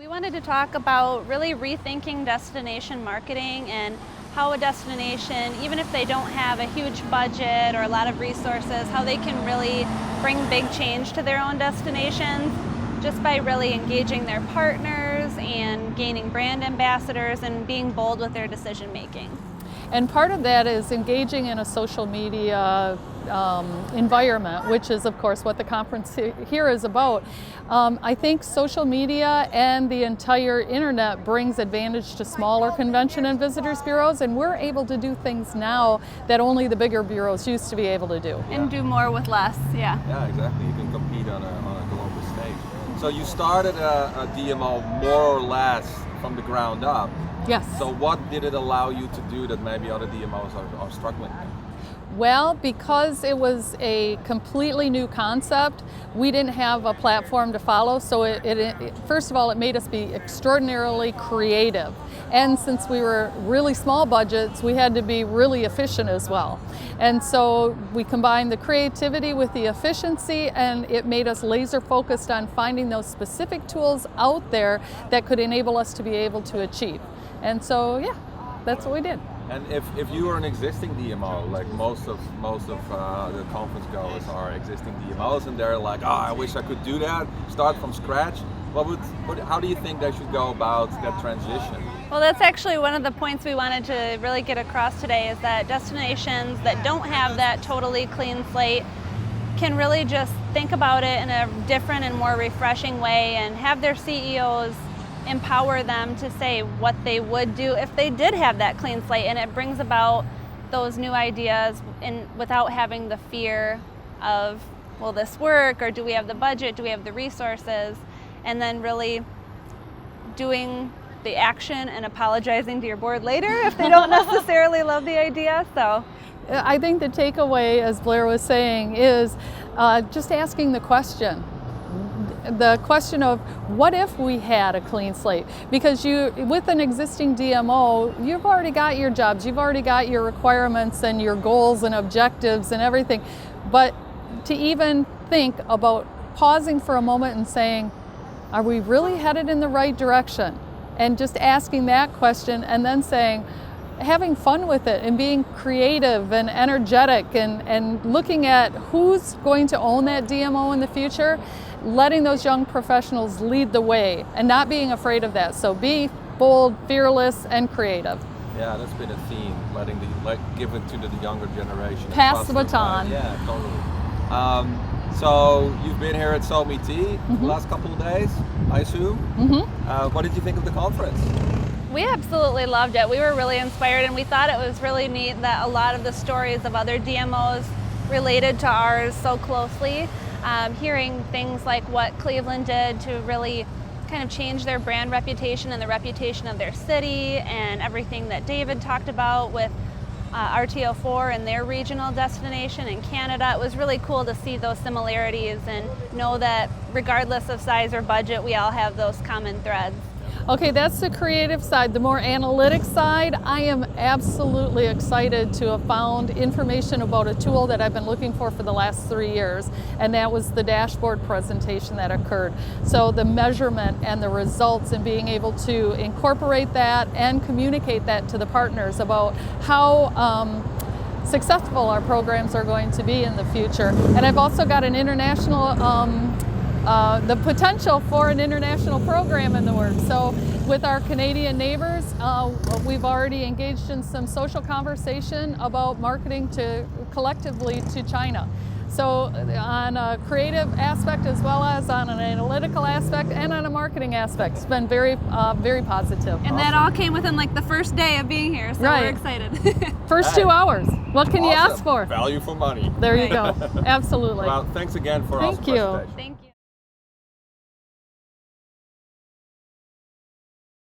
We wanted to talk about really rethinking destination marketing and how a destination, even if they don't have a huge budget or a lot of resources, how they can really bring big change to their own destinations just by really engaging their partners and gaining brand ambassadors and being bold with their decision making. And part of that is engaging in a social media environment, which is of course what the conference here is about. I think social media and the entire internet brings advantage to smaller convention and visitors bureaus, and we're able to do things now that only the bigger bureaus used to be able to do. And do more with less, yeah. Yeah, exactly. You can compete on a global stage. So you started a DMO more or less from the ground up. Yes. So what did it allow you to do that maybe other DMOs are struggling with? Well, because it was a completely new concept, we didn't have a platform to follow, so it first of all, it made us be extraordinarily creative. And since we were really small budgets, we had to be really efficient as well. And so we combined the creativity with the efficiency, and it made us laser focused on finding those specific tools out there that could enable us to be able to achieve. And so, yeah, that's what we did. And if you were an existing DMO, like most of the conference goers are existing DMOs, and they're like, oh, I wish I could do that, start from scratch. How do you think they should go about that transition? Well, that's actually one of the points we wanted to really get across today, is that destinations that don't have that totally clean slate can really just think about it in a different and more refreshing way and have their CEOs empower them to say what they would do if they did have that clean slate, and it brings about those new ideas without having the fear of, will this work, or do we have the budget, do we have the resources, and then really doing the action and apologizing to your board later if they don't necessarily love the idea. So I think the takeaway, as Blair was saying, is just asking the question. The question of what if we had a clean slate? Because with an existing DMO, you've already got your jobs, you've already got your requirements and your goals and objectives and everything. But to even think about pausing for a moment and saying, are we really headed in the right direction? And just asking that question, and then saying, having fun with it and being creative and energetic and looking at who's going to own that DMO in the future, letting those young professionals lead the way and not being afraid of that. So be bold, fearless, and creative. Yeah, that's been a theme, give it to the younger generation. Pass the baton. Yeah, totally. So you've been here at SoMeT the last couple of days, I assume. What did you think of the conference? we absolutely loved it. We were really inspired, and we thought it was really neat that a lot of the stories of other DMOs related to ours so closely. Hearing things like what Cleveland did to really kind of change their brand reputation and the reputation of their city, and everything that David talked about with RTO4 and their regional destination in Canada. It was really cool to see those similarities and know that regardless of size or budget, we all have those common threads. Okay, that's the creative side. The more analytic side, I am absolutely excited to have found information about a tool that I've been looking for the last 3 years, and that was the dashboard presentation that occurred. So the measurement and the results, and being able to incorporate that and communicate that to the partners about how successful our programs are going to be in the future. And I've also got an international the potential for an international program in the works. So with our Canadian neighbors, we've already engaged in some social conversation about marketing collectively to China. So on a creative aspect as well as on an analytical aspect and on a marketing aspect. It's been very, very positive. And that all came within like the first day of being here, so right. We're excited. First 2 hours. What can you ask for? Value for money. There you go. Absolutely. Well, thanks again for Thank you. Thank you.